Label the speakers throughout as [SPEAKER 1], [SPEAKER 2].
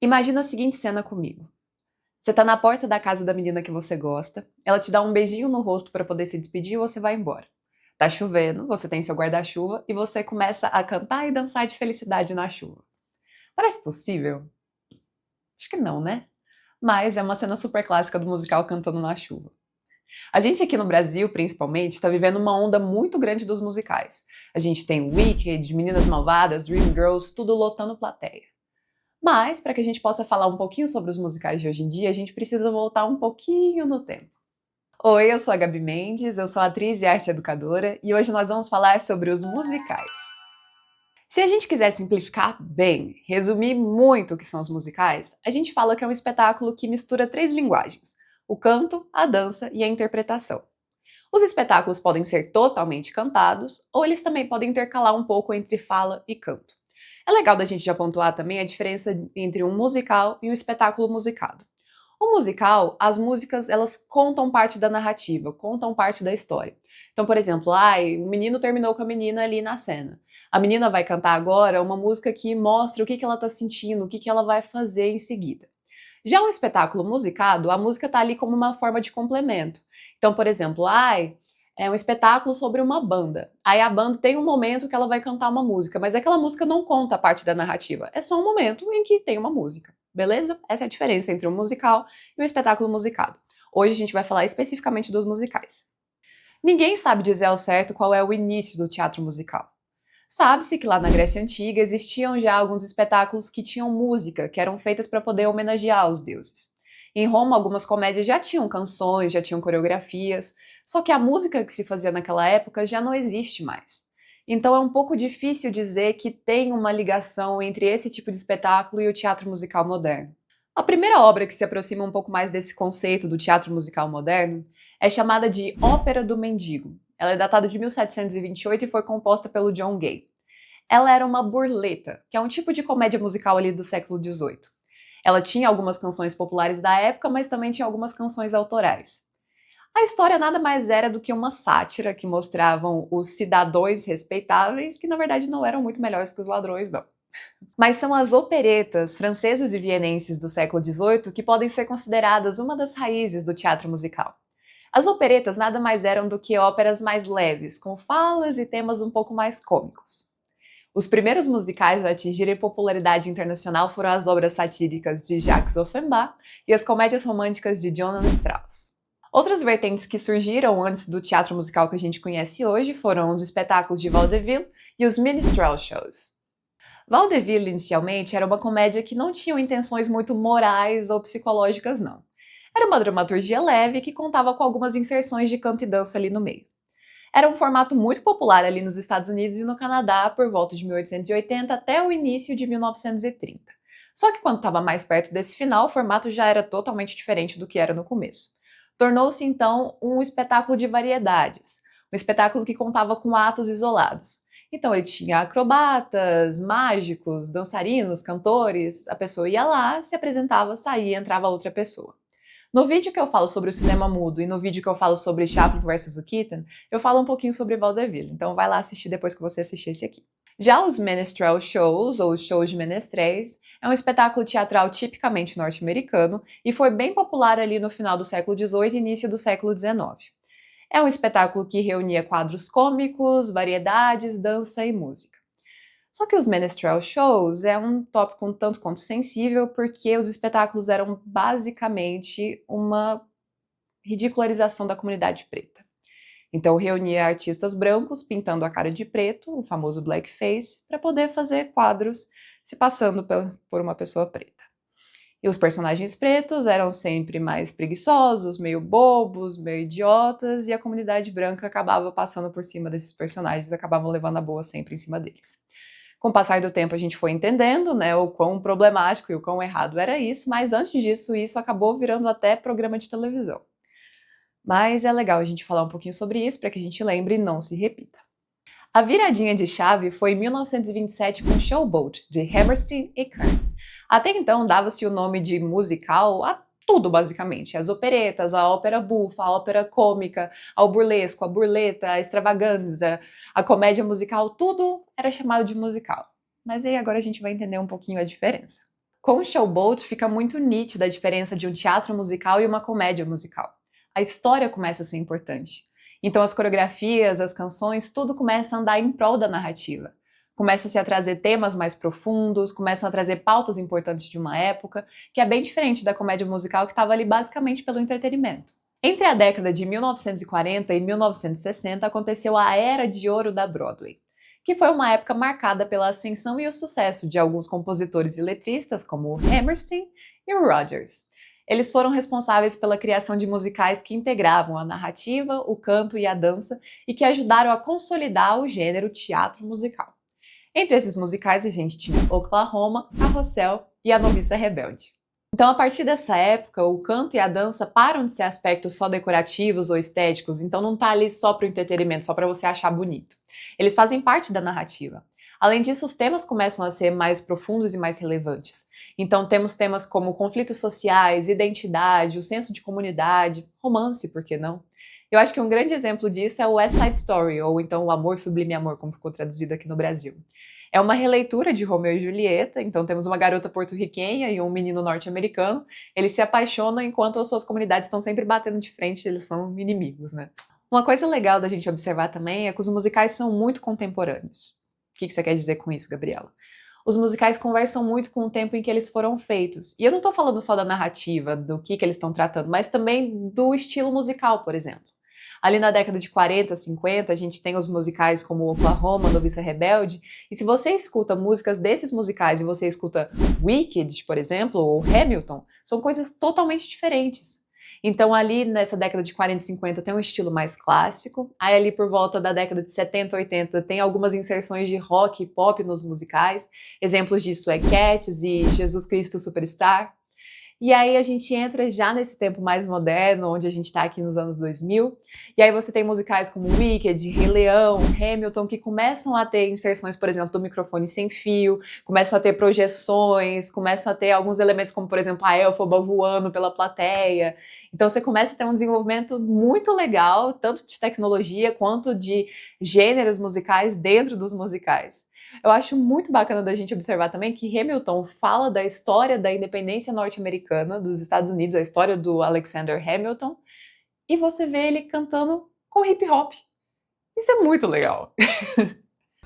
[SPEAKER 1] Imagina a seguinte cena comigo. Você tá na porta da casa da menina que você gosta, ela te dá um beijinho no rosto para poder se despedir e você vai embora. Tá chovendo, você tem seu guarda-chuva e você começa a cantar e dançar de felicidade na chuva. Parece possível? Acho que não, né? Mas é uma cena super clássica do musical Cantando na Chuva. A gente aqui no Brasil, principalmente, está vivendo uma onda muito grande dos musicais. A gente tem Wicked, Meninas Malvadas, Dreamgirls, tudo lotando plateia. Mas, para que a gente possa falar um pouquinho sobre os musicais de hoje em dia, a gente precisa voltar um pouquinho no tempo. Oi, eu sou a Gabi Mendes, eu sou atriz e arte educadora e hoje nós vamos falar sobre os musicais. Se a gente quiser simplificar bem, resumir muito o que são os musicais, a gente fala que é um espetáculo que mistura três linguagens: o canto, a dança e a interpretação. Os espetáculos podem ser totalmente cantados, ou eles também podem intercalar um pouco entre fala e canto. É legal da gente já pontuar também a diferença entre um musical e um espetáculo musicado. O musical, as músicas, elas contam parte da narrativa, contam parte da história. Então, por exemplo, o menino terminou com a menina ali na cena. A menina vai cantar agora uma música que mostra o que ela está sentindo, o que ela vai fazer em seguida. Já um espetáculo musicado, a música está ali como uma forma de complemento. Então, por exemplo, é um espetáculo sobre uma banda. Aí a banda tem um momento que ela vai cantar uma música, mas aquela música não conta a parte da narrativa. É só um momento em que tem uma música. Beleza? Essa é a diferença entre um musical e um espetáculo musicado. Hoje a gente vai falar especificamente dos musicais. Ninguém sabe dizer ao certo qual é o início do teatro musical. Sabe-se que lá na Grécia Antiga existiam já alguns espetáculos que tinham música, que eram feitas para poder homenagear os deuses. Em Roma, algumas comédias já tinham canções, já tinham coreografias, só que a música que se fazia naquela época já não existe mais. Então é um pouco difícil dizer que tem uma ligação entre esse tipo de espetáculo e o teatro musical moderno. A primeira obra que se aproxima um pouco mais desse conceito do teatro musical moderno é chamada de Ópera do Mendigo. Ela é datada de 1728 e foi composta pelo John Gay. Ela era uma burleta, que é um tipo de comédia musical ali do século XVIII. Ela tinha algumas canções populares da época, mas também tinha algumas canções autorais. A história nada mais era do que uma sátira que mostravam os cidadãos respeitáveis, que na verdade não eram muito melhores que os ladrões, não. Mas são as operetas francesas e vienenses do século XVIII que podem ser consideradas uma das raízes do teatro musical. As operetas nada mais eram do que óperas mais leves, com falas e temas um pouco mais cômicos. Os primeiros musicais a atingirem popularidade internacional foram as obras satíricas de Jacques Offenbach e as comédias românticas de Johann Strauss. Outras vertentes que surgiram antes do teatro musical que a gente conhece hoje foram os espetáculos de vaudeville e os minstrel shows. Vaudeville, inicialmente, era uma comédia que não tinha intenções muito morais ou psicológicas, não. Era uma dramaturgia leve que contava com algumas inserções de canto e dança ali no meio. Era um formato muito popular ali nos Estados Unidos e no Canadá por volta de 1880 até o início de 1930. Só que quando estava mais perto desse final, o formato já era totalmente diferente do que era no começo. Tornou-se então um espetáculo de variedades, um espetáculo que contava com atos isolados. Então ele tinha acrobatas, mágicos, dançarinos, cantores, a pessoa ia lá, se apresentava, saía, entrava outra pessoa. No vídeo que eu falo sobre o cinema mudo e no vídeo que eu falo sobre Chaplin versus o Keaton, eu falo um pouquinho sobre vaudeville, então vai lá assistir depois que você assistir esse aqui. Já os minstrel shows, ou os shows de menestréis, é um espetáculo teatral tipicamente norte-americano e foi bem popular ali no final do século XVIII e início do século XIX. É um espetáculo que reunia quadros cômicos, variedades, dança e música. Só que os minstrel shows é um tópico um tanto quanto sensível porque os espetáculos eram basicamente uma ridicularização da comunidade preta. Então reunia artistas brancos pintando a cara de preto, o famoso blackface, para poder fazer quadros se passando por uma pessoa preta. E os personagens pretos eram sempre mais preguiçosos, meio bobos, meio idiotas, e a comunidade branca acabava passando por cima desses personagens, acabavam levando a boa sempre em cima deles. Com o passar do tempo a gente foi entendendo, né, o quão problemático e o quão errado era isso, mas antes disso isso acabou virando até programa de televisão. Mas é legal a gente falar um pouquinho sobre isso para que a gente lembre e não se repita. A viradinha de chave foi em 1927 com Showboat, de Hammerstein e Kern. Até então dava-se o nome de musical a tudo, basicamente. As operetas, a ópera bufa, a ópera cômica, ao burlesco, a burleta, a extravaganza, a comédia musical, tudo era chamado de musical. Mas aí agora a gente vai entender um pouquinho a diferença. Com Showboat fica muito nítida a diferença de um teatro musical e uma comédia musical. A história começa a ser importante. Então as coreografias, as canções, tudo começa a andar em prol da narrativa. Começa-se a trazer temas mais profundos, começam a trazer pautas importantes de uma época, que é bem diferente da comédia musical que estava ali basicamente pelo entretenimento. Entre a década de 1940 e 1960 aconteceu a Era de Ouro da Broadway, que foi uma época marcada pela ascensão e o sucesso de alguns compositores e letristas como o Hammerstein e o Rodgers. Eles foram responsáveis pela criação de musicais que integravam a narrativa, o canto e a dança e que ajudaram a consolidar o gênero teatro musical. Entre esses musicais a gente tinha Oklahoma, Carrossel e A Noviça Rebelde. Então, a partir dessa época, o canto e a dança param de ser aspectos só decorativos ou estéticos, então não tá ali só para o entretenimento, só para você achar bonito. Eles fazem parte da narrativa. Além disso, os temas começam a ser mais profundos e mais relevantes. Então, temos temas como conflitos sociais, identidade, o senso de comunidade, romance, por que não? Eu acho que um grande exemplo disso é o West Side Story, ou então O Amor Sublime Amor, como ficou traduzido aqui no Brasil. É uma releitura de Romeu e Julieta, então temos uma garota porto-riquenha e um menino norte-americano. Eles se apaixonam enquanto as suas comunidades estão sempre batendo de frente, eles são inimigos, né? Uma coisa legal da gente observar também é que os musicais são muito contemporâneos. O que você quer dizer com isso, Gabriela? Os musicais conversam muito com o tempo em que eles foram feitos. E eu não estou falando só da narrativa, do que eles estão tratando, mas também do estilo musical, por exemplo. Ali na década de 40, 50, a gente tem os musicais como Oklahoma, Noviça Rebelde, e se você escuta músicas desses musicais e você escuta Wicked, por exemplo, ou Hamilton, são coisas totalmente diferentes. Então ali nessa década de 40 e 50 tem um estilo mais clássico, aí ali por volta da década de 70, 80 tem algumas inserções de rock e pop nos musicais, exemplos disso é Cats e Jesus Cristo Superstar. E aí a gente entra já nesse tempo mais moderno, onde a gente está aqui nos anos 2000, e aí você tem musicais como Wicked, Rei Leão, Hamilton, que começam a ter inserções, por exemplo, do microfone sem fio, começam a ter projeções, começam a ter alguns elementos como, por exemplo, a élfoba voando pela plateia. Então você começa a ter um desenvolvimento muito legal, tanto de tecnologia quanto de gêneros musicais dentro dos musicais. Eu acho muito bacana da gente observar também que Hamilton fala da história da independência norte-americana dos Estados Unidos, a história do Alexander Hamilton, e você vê ele cantando com hip hop. Isso é muito legal.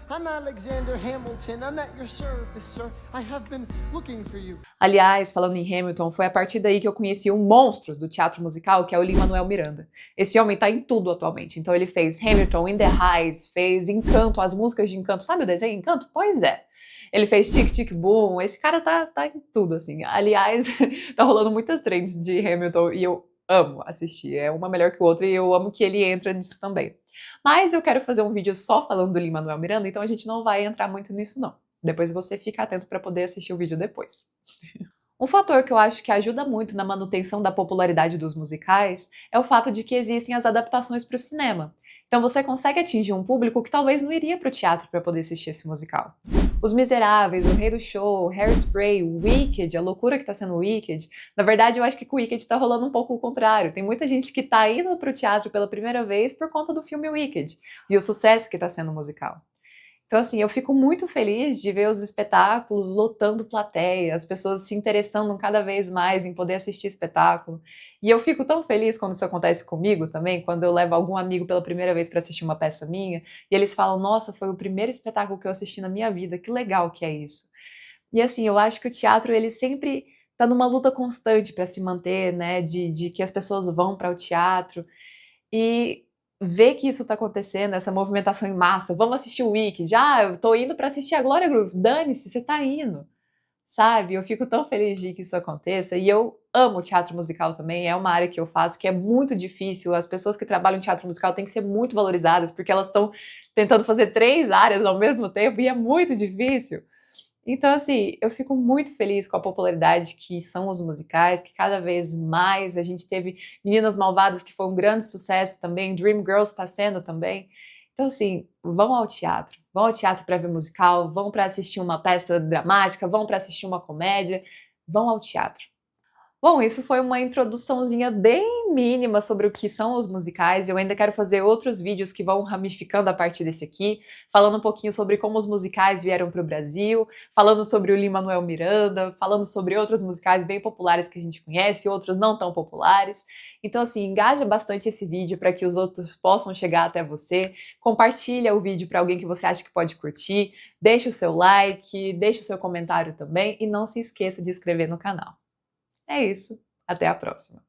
[SPEAKER 1] I'm Alexander Hamilton, I'm at your service, sir. I have been looking for you. Aliás, falando em Hamilton, foi a partir daí que eu conheci um monstro do teatro musical, que é o Lin-Manuel Miranda. Esse homem tá em tudo atualmente. Então ele fez Hamilton, In the Heights, fez Encanto, as músicas de Encanto. Sabe o desenho Encanto? Pois é. Ele fez Tic Tic Boom. Esse cara tá em tudo, assim. Aliás, tá rolando muitas trends de Hamilton e eu amo assistir. É uma melhor que o outro e eu amo que ele entra nisso também. Mas eu quero fazer um vídeo só falando do Lin-Manuel Miranda, então a gente não vai entrar muito nisso não. Depois você fica atento para poder assistir o vídeo depois. Um fator que eu acho que ajuda muito na manutenção da popularidade dos musicais é o fato de que existem as adaptações para o cinema. Então você consegue atingir um público que talvez não iria para o teatro para poder assistir esse musical. Os Miseráveis, O Rei do Show, Hairspray, Wicked, a loucura que está sendo Wicked. Na verdade, eu acho que com Wicked está rolando um pouco o contrário. Tem muita gente que está indo para o teatro pela primeira vez por conta do filme Wicked e o sucesso que está sendo o musical. Então, assim, eu fico muito feliz de ver os espetáculos lotando plateia, as pessoas se interessando cada vez mais em poder assistir espetáculo. E eu fico tão feliz quando isso acontece comigo também, quando eu levo algum amigo pela primeira vez para assistir uma peça minha, e eles falam, nossa, foi o primeiro espetáculo que eu assisti na minha vida, que legal que é isso. E assim, eu acho que o teatro, ele sempre está numa luta constante para se manter, né, de que as pessoas vão para o teatro. E ver que isso está acontecendo, essa movimentação em massa, vamos assistir o Wicked, eu tô indo para assistir a Glória Groove, dane-se, você tá indo, sabe? Eu fico tão feliz de que isso aconteça e eu amo teatro musical também, é uma área que eu faço que é muito difícil, as pessoas que trabalham em teatro musical têm que ser muito valorizadas porque elas estão tentando fazer 3 áreas ao mesmo tempo e é muito difícil. Então, assim, eu fico muito feliz com a popularidade que são os musicais, que cada vez mais a gente teve Meninas Malvadas, que foi um grande sucesso também, Dreamgirls está sendo também. Então, assim, vão ao teatro para ver musical, vão para assistir uma peça dramática, vão para assistir uma comédia, vão ao teatro. Bom, isso foi uma introduçãozinha bem mínima sobre o que são os musicais. Eu ainda quero fazer outros vídeos que vão ramificando a partir desse aqui, falando um pouquinho sobre como os musicais vieram para o Brasil, falando sobre o Lin-Manuel Miranda, falando sobre outros musicais bem populares que a gente conhece e outros não tão populares. Então, assim, engaja bastante esse vídeo para que os outros possam chegar até você. Compartilha o vídeo para alguém que você acha que pode curtir, deixa o seu like, deixa o seu comentário também e não se esqueça de inscrever no canal. É isso. Até a próxima.